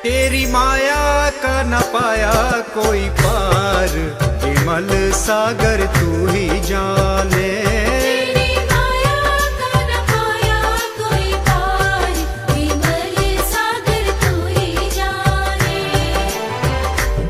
तेरी माया का न पाया कोई पार, विमल सागर तू ही जाने। तेरी माया का न पाया कोई पार, विमल सागर तू ही जाने।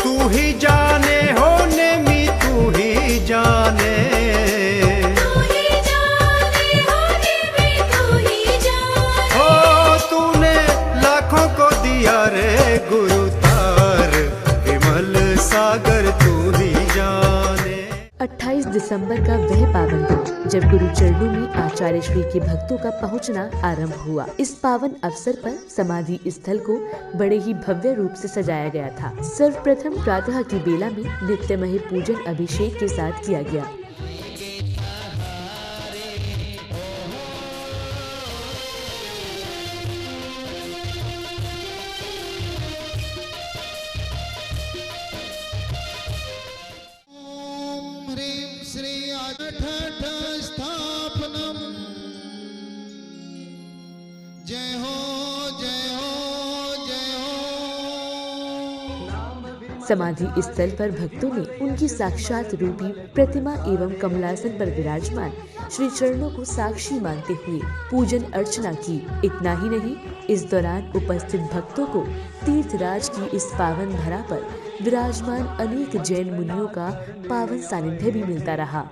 तू ही जाने हो नेमी तू ही जाने। तू ही जाने हो नेमी तू ही जाने। ओ तूने लाखों को दिया रे गुरु तार, विमल सागर तू ही जाने। 28 दिसंबर का वह पावन दिन जब गुरु चरणों में आचार्य श्री के भक्तों का पहुंचना आरंभ हुआ। इस पावन अवसर पर समाधि स्थल को बड़े ही भव्य रूप से सजाया गया था। सर्वप्रथम प्रातः की बेला में नित्यमय पूजन अभिषेक के साथ किया गया। जय हो जय हो जय हो। समाधि स्थल पर भक्तों ने उनकी साक्षात रूपी प्रतिमा एवं कमलासन पर विराजमान श्री चरणों को साक्षी मानते हुए पूजन अर्चना की। इतना ही नहीं, इस दौरान उपस्थित भक्तों को तीर्थराज की इस पावन धरा पर विराजमान अनेक जैन मुनियों का पावन सानिध्य भी मिलता रहा।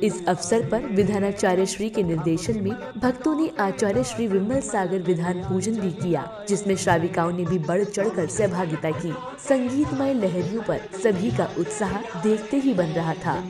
इस अवसर पर विधानाचार्य श्री के निर्देशन में भक्तों ने आचार्य श्री विमल सागर विधान पूजन भी किया, जिसमें श्राविकाओं ने भी बढ़ चढ़कर सहभागिता की। संगीतमय लहरियों पर सभी का उत्साह देखते ही बन रहा था।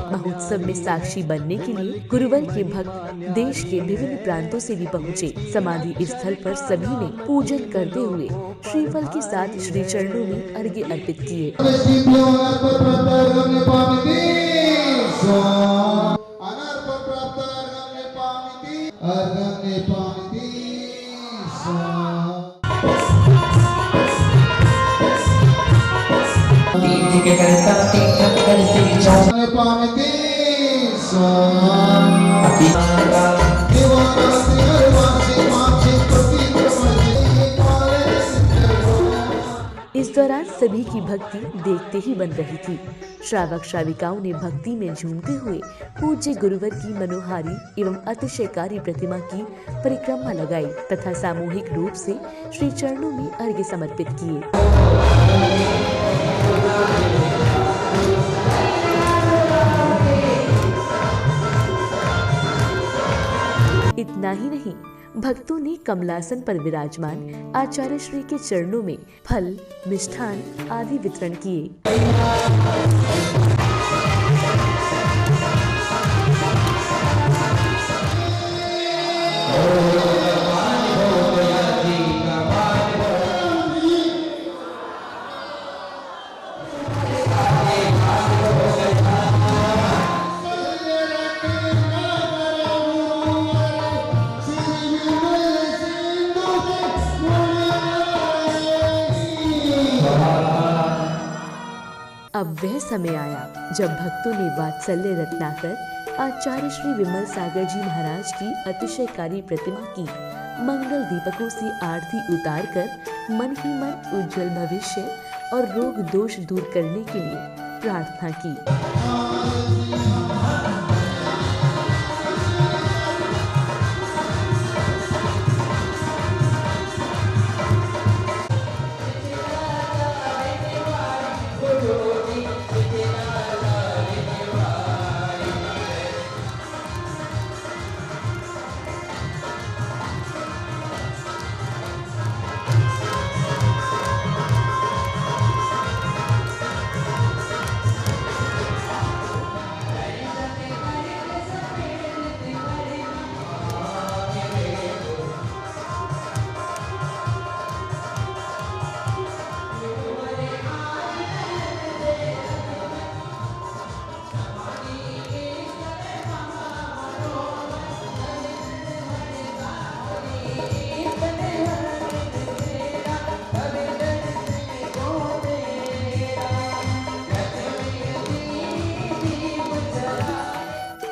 महोत्सव में साक्षी बनने के लिए गुरुवर के भक्त देश के विभिन्न प्रांतों से भी पहुँचे। समाधि स्थल पर सभी ने पूजन करते हुए श्रीफल के साथ श्री चरणों में अर्घ्य अर्पित किए। इस दौरान सभी की भक्ति देखते ही बन रही थी। श्रावक श्राविकाओं ने भक्ति में झूमते हुए पूज्य गुरुवर की मनोहारी एवं अतिशयकारी प्रतिमा की परिक्रमा लगाई तथा सामूहिक रूप से श्री चरणों में अर्घ्य समर्पित किए। इतना ही नहीं, भक्तों ने कमलासन पर विराजमान आचार्य श्री के चरणों में फल, मिष्ठान आदि वितरण किए। अब वह समय आया जब भक्तों ने वात्सल्य रत्नाकर आचार्य श्री विमल सागर जी महाराज की अतिशयकारी प्रतिमा की मंगल दीपकों से आरती उतारकर मन ही मन उज्जवल भविष्य और रोग दोष दूर करने के लिए प्रार्थना की।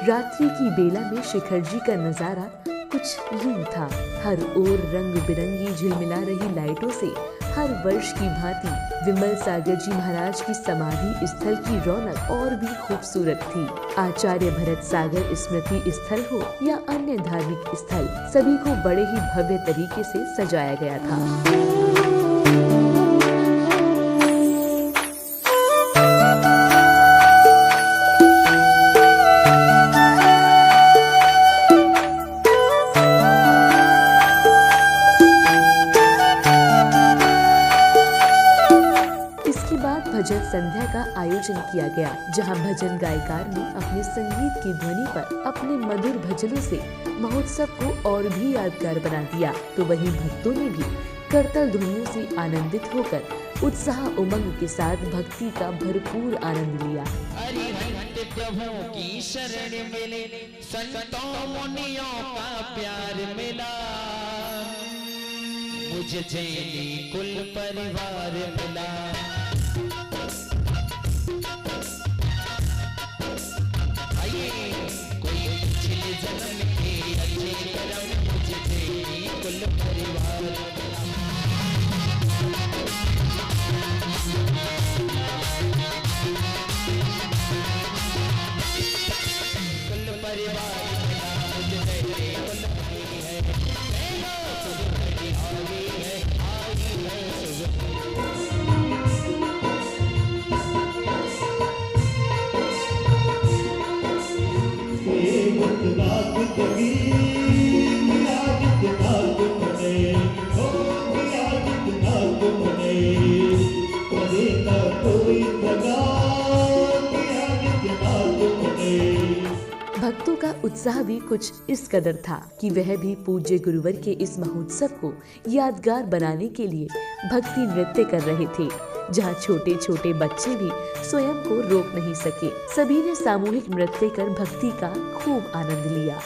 रात्रि की बेला में शिखर जी का नजारा कुछ यूं था। हर ओर रंग बिरंगी झिलमिला रही लाइटों से हर वर्ष की भांति विमल सागर जी महाराज की समाधि स्थल की रौनक और भी खूबसूरत थी। आचार्य भरत सागर स्मृति स्थल हो या अन्य धार्मिक स्थल, सभी को बड़े ही भव्य तरीके से सजाया गया था। भजन संध्या का आयोजन किया गया, जहां भजन गायकार ने अपने संगीत की ध्वनि पर अपने मधुर भजनों से महोत्सव को और भी यादगार बना दिया। तो वहीं भक्तों ने भी करताल ध्वनियों से आनंदित होकर उत्साह उमंग के साथ भक्ति का भरपूर आनंद लिया। हरिभक्त प्रभु की शरण मिले, संतों मुनियों का प्यार मिला, मुझे चैनी कुल परिवार मिला। कोई पिछले जन्म के अच्छे कर्म, मुझे चैनी कुल परिवार भक्तों का उत्साह भी कुछ इस कदर था कि वह भी पूज्य गुरुवर के इस महोत्सव को यादगार बनाने के लिए भक्ति नृत्य कर रहे थे, जहां छोटे छोटे बच्चे भी स्वयं को रोक नहीं सके। सभी ने सामूहिक नृत्य कर भक्ति का खूब आनंद लिया।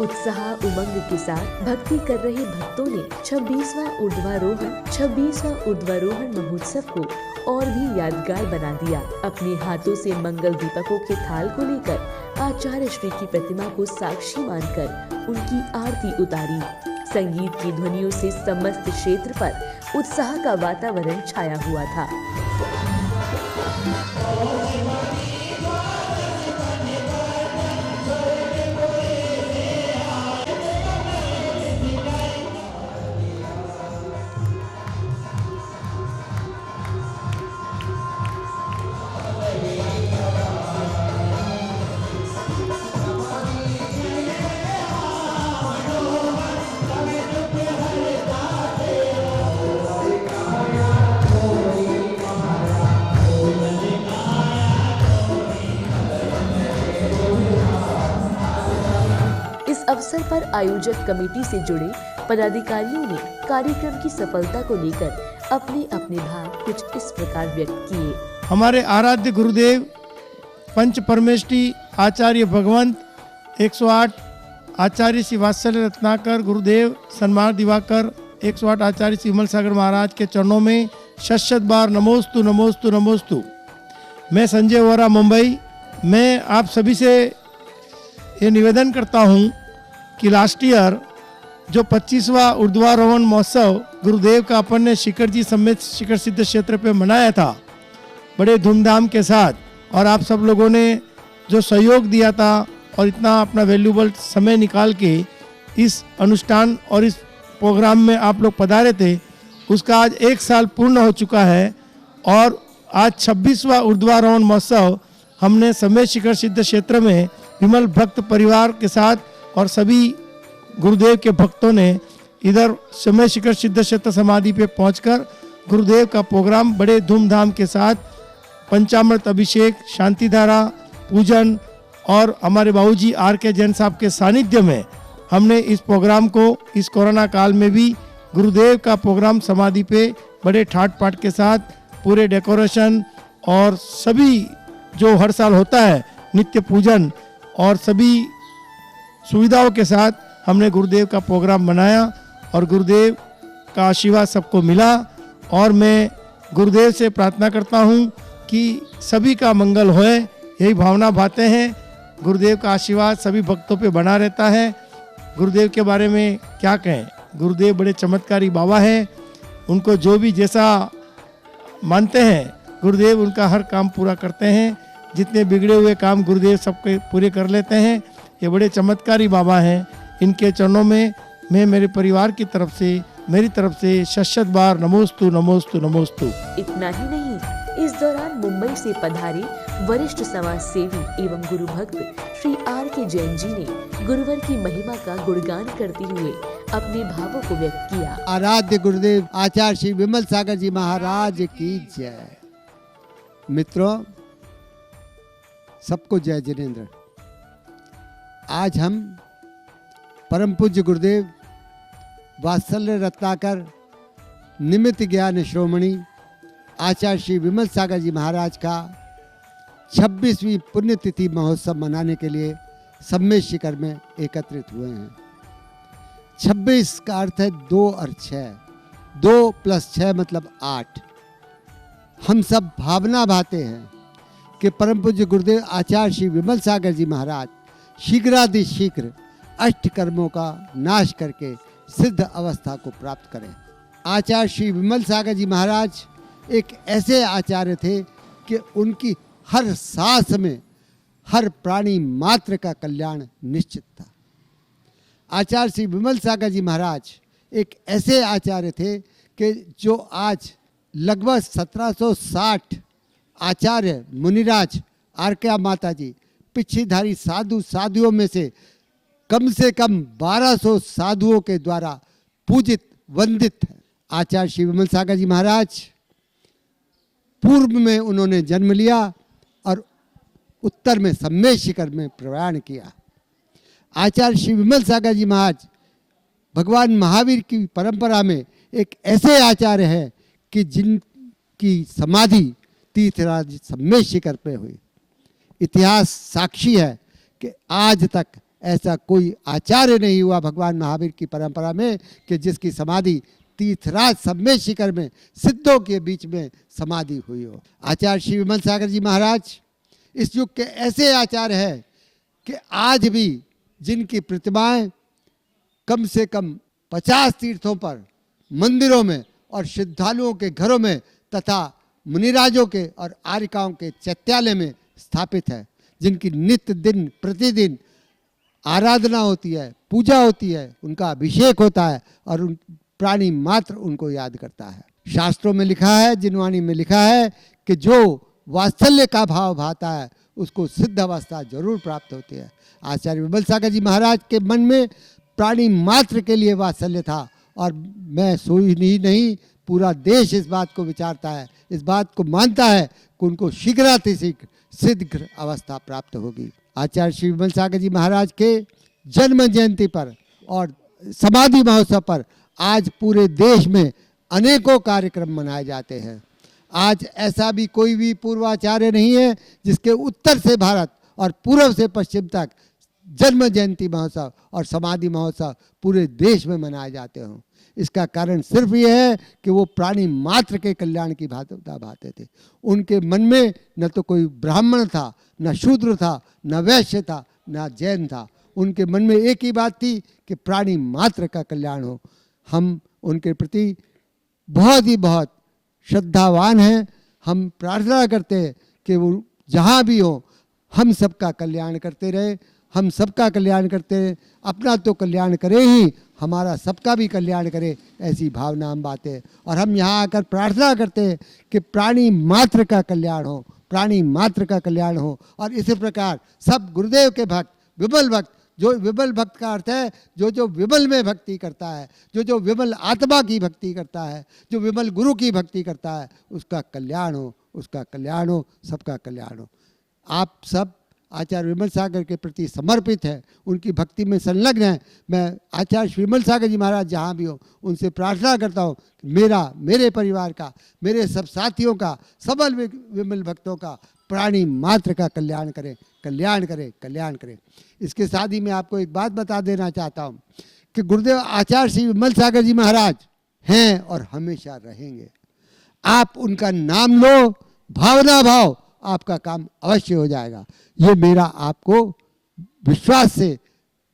उत्साह उमंग के साथ भक्ति कर रहे भक्तों ने 26वां ऊर्ध्वारोहण महोत्सव को और भी यादगार बना दिया। अपने हाथों से मंगल दीपकों के थाल को लेकर आचार्य श्री की प्रतिमा को साक्षी मानकर उनकी आरती उतारी। संगीत की ध्वनियों से समस्त क्षेत्र पर उत्साह का वातावरण छाया हुआ था। अवसर पर आयोजक कमेटी से जुड़े पदाधिकारियों ने कार्यक्रम की सफलता को लेकर अपने अपने भाव कुछ इस प्रकार व्यक्त किए। हमारे आराध्य गुरुदेव पंच परमेष्ठी आचार्य भगवंत, 108 आचार्य श्री वात्सल्य रत्नाकर गुरुदेव सन्मान दिवाकर, 108 आचार्य श्री विमल सागर महाराज के चरणों में शत बार नमोस्तु नमोस्तु नमोस्तु। मैं संजय वोरा, मुंबई। मैं आप सभी से ये निवेदन करता हूँ कि लास्ट ईयर जो 25वां ऊर्ध्वारोहण महोत्सव गुरुदेव का अपन ने शिखर जी समेत शिखर सिद्ध क्षेत्र पे मनाया था बड़े धूमधाम के साथ, और आप सब लोगों ने जो सहयोग दिया था और इतना अपना वैल्यूबल समय निकाल के इस अनुष्ठान और इस प्रोग्राम में आप लोग पधारे थे, उसका आज 1 साल पूर्ण हो चुका है। और आज 26वां ऊर्ध्वारोहण महोत्सव हमने समेत शिखर सिद्ध क्षेत्र में विमल भक्त परिवार के साथ और सभी गुरुदेव के भक्तों ने इधर समेत शिखर सिद्ध क्षेत्र समाधि पे पहुंचकर गुरुदेव का प्रोग्राम बड़े धूमधाम के साथ पंचामृत अभिषेक, शांति धारा, पूजन और हमारे बाबूजी RK जैन साहब के सानिध्य में हमने इस प्रोग्राम को इस कोरोना काल में भी गुरुदेव का प्रोग्राम समाधि पे बड़े ठाट पाट के साथ पूरे डेकोरेशन और सभी जो हर साल होता है नित्य पूजन और सभी सुविधाओं के साथ हमने गुरुदेव का प्रोग्राम बनाया और गुरुदेव का आशीर्वाद सबको मिला। और मैं गुरुदेव से प्रार्थना करता हूँ कि सभी का मंगल होए, यही भावना भाते हैं। गुरुदेव का आशीर्वाद सभी भक्तों पे बना रहता है। गुरुदेव के बारे में क्या कहें, गुरुदेव बड़े चमत्कारी बाबा हैं। उनको जो भी जैसा मानते हैं गुरुदेव उनका हर काम पूरा करते हैं। जितने बिगड़े हुए काम गुरुदेव सबके पूरे कर लेते हैं। ये बड़े चमत्कारी बाबा हैं। इनके चरणों में मैं मेरे परिवार की तरफ से, मेरी तरफ से शत बार नमोस्तु नमोस्तु नमोस्तु। इतना ही नहीं, इस दौरान मुंबई से पधारे वरिष्ठ समाज सेवी एवं गुरु भक्त श्री RK जैन जी ने गुरुवर की महिमा का गुणगान करते हुए अपने भावों को व्यक्त किया। आराध्य गुरुदेव आचार्य श्री विमल सागर जी महाराज की जय। मित्रों, सबको जय जिनेन्द्र। आज हम परम पूज्य गुरुदेव वात्सल्य रत्नाकर निमित्त ज्ञान श्रोमणी आचार्य श्री विमल सागर जी महाराज का 26वीं पुण्यतिथि महोत्सव मनाने के लिए सम्मेद शिखर में एकत्रित हुए हैं। 26 का अर्थ है 2 और 6, 2 + 6 मतलब 8। हम सब भावना भाते हैं कि परम पूज्य गुरुदेव आचार्य श्री विमल सागर जी महाराज शीघ्रातिशीघ्र अष्ट कर्मों का नाश करके सिद्ध अवस्था को प्राप्त करें। आचार्य श्री विमल सागर जी महाराज एक ऐसे आचार्य थे कि उनकी हर सांस में हर प्राणी मात्र का कल्याण निश्चित था। आचार्य श्री विमल सागर जी महाराज एक ऐसे आचार्य थे कि जो आज लगभग 1760 आचार्य मुनिराज RK माता जी पिछीधारी साधुओं में से कम 1200 साधुओं के द्वारा पूजित वंदित है। आचार्य श्री विमल सागर जी महाराज पूर्व में उन्होंने जन्म लिया और उत्तर में सम्मेद शिखर में प्रयाण किया। आचार्य श्री विमल सागर जी महाराज भगवान महावीर की परंपरा में एक ऐसे आचार्य हैं कि जिनकी समाधि तीर्थराज सम्मेद शिखर पे हुई। इतिहास साक्षी है कि आज तक ऐसा कोई आचार्य नहीं हुआ भगवान महावीर की परंपरा में कि जिसकी समाधि तीर्थराज सम्मेद शिखर में सिद्धों के बीच में समाधि हुई हो। आचार्य श्री विमल सागर जी महाराज इस युग के ऐसे आचार्य हैं कि आज भी जिनकी प्रतिमाएं कम से कम 50 तीर्थों पर, मंदिरों में और श्रद्धालुओं के घरों में तथा मुनिराजों के और आर्यिकाओं के चैत्यालय में स्थापित है, जिनकी नित्य दिन प्रतिदिन आराधना होती है, पूजा होती है, उनका अभिषेक होता है और उन प्राणी मात्र उनको याद करता है। शास्त्रों में लिखा है, जिनवाणी में लिखा है कि जो वात्सल्य का भाव भाता है उसको सिद्ध अवस्था जरूर प्राप्त होती है। आचार्य विमल सागर जी महाराज के मन में प्राणी मात्र के लिए वात्सल्य था और मैं सोई ही नहीं, पूरा देश इस बात को विचारता है, इस बात को मानता है कि उनको शीघ्रातिशीघ्र सिद्ध अवस्था प्राप्त होगी। आचार्य श्री विमल सागर जी महाराज के जन्म जयंती पर और समाधि महोत्सव पर आज पूरे देश में अनेकों कार्यक्रम मनाए जाते हैं। आज ऐसा भी कोई भी पूर्वाचार्य नहीं है जिसके उत्तर से भारत और पूर्व से पश्चिम तक जन्म जयंती महोत्सव और समाधि महोत्सव पूरे देश में मनाए जाते हों। इसका कारण सिर्फ ये है कि वो प्राणी मात्र के कल्याण की भावना भाते थे। उनके मन में न तो कोई ब्राह्मण था, न शूद्र था, न वैश्य था, न जैन था। उनके मन में एक ही बात थी कि प्राणी मात्र का कल्याण हो। हम उनके प्रति बहुत ही बहुत श्रद्धावान हैं। हम प्रार्थना करते हैं कि वो जहाँ भी हो हम सबका कल्याण करते रहे, हम सबका कल्याण करते रहे। अपना तो कल्याण करे ही, हमारा सबका भी कल्याण करे, ऐसी भावना हम बातें हैं। और हम यहाँ आकर प्रार्थना करते हैं कि प्राणी मात्र का कल्याण हो, प्राणी मात्र का कल्याण हो। और इसी प्रकार सब गुरुदेव के भक्त, विमल भक्त, जो विमल भक्त का अर्थ है जो विमल में भक्ति करता है, जो विमल आत्मा की भक्ति करता है, जो विमल गुरु की भक्ति करता है, उसका कल्याण हो, उसका कल्याण हो, सबका कल्याण हो। आप सब आचार्य विमल सागर के प्रति समर्पित है, उनकी भक्ति में संलग्न है। मैं आचार्य श्री विमल सागर जी महाराज जहाँ भी हो उनसे प्रार्थना करता हूँ कि मेरे परिवार का, मेरे सब साथियों का, सबल विमल भक्तों का प्राणी मात्र का कल्याण करें, कल्याण करें, कल्याण करें। इसके साथ ही मैं आपको एक बात बता देना चाहता हूँ कि गुरुदेव आचार्य श्री विमल सागर जी महाराज हैं और हमेशा रहेंगे। आप उनका नाम लो, भावना भाव, आपका काम अवश्य हो जाएगा। ये मेरा आपको विश्वास से,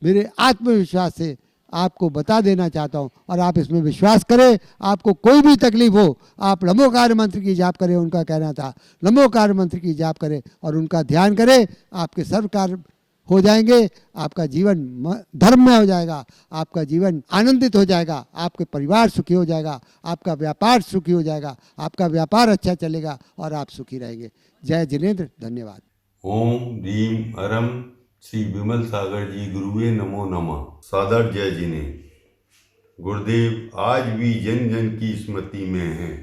मेरे आत्मविश्वास से आपको बता देना चाहता हूँ और आप इसमें विश्वास करें। आपको कोई भी तकलीफ हो, आप लंबोकार मंत्र की जाप करें, उनका कहना था लंबोकार मंत्र की जाप करें और उनका ध्यान करें, आपके सर्व कार्य हो जाएंगे। आपका जीवन धर्म में हो जाएगा, आपका जीवन आनंदित हो जाएगा, आपके परिवार सुखी हो जाएगा, आपका व्यापार सुखी हो जाएगा, आपका व्यापार अच्छा चलेगा और आप सुखी रहेंगे। जय जिनेन्द्र, धन्यवाद। ओम ह्रीम अरम श्री विमल सागर जी गुरुवे नमो नमः। सादर जय जिने। गुरुदेव आज भी जन जन की स्मृति में हैं।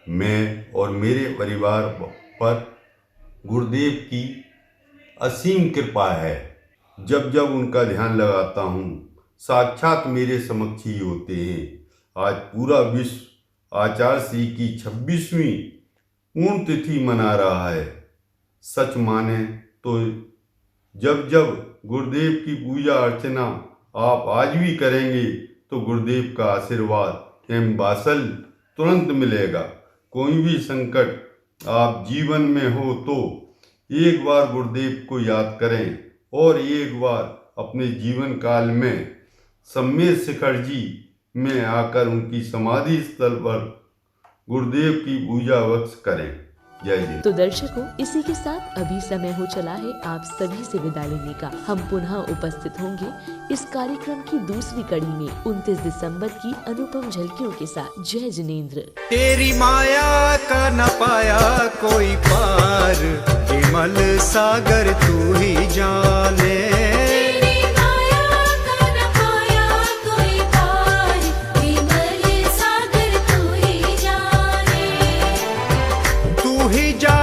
मैं और मेरे परिवार पर गुरुदेव की असीम कृपा है। जब जब उनका ध्यान लगाता हूँ साक्षात मेरे समक्ष ही होते हैं। आज पूरा विश्व आचार्य श्री की 26वीं पूर्ण तिथि मना रहा है। सच माने तो जब जब गुरुदेव की पूजा अर्चना आप आज भी करेंगे तो गुरुदेव का आशीर्वाद एवं बासल तुरंत मिलेगा। कोई भी संकट आप जीवन में हो तो एक बार गुरुदेव को याद करें और एक बार अपने जीवन काल में सम्मेद शिखर जी में आकर उनकी समाधि स्थल पर गुरुदेव की पूजा अवश्य करें। जय हिंद। तो दर्शकों, इसी के साथ अभी समय हो चला है आप सभी से विदा लेने का। हम पुनः उपस्थित होंगे इस कार्यक्रम की दूसरी कड़ी में 29 दिसंबर की अनुपम झलकियों के साथ। जय जिनेन्द्र। तेरी माया का न पाया कोई पार, विमल सागर तू ही जाने। तेरी माया का न पाया कोई पार, विमल सागर तू ही जाने। तू ही जाने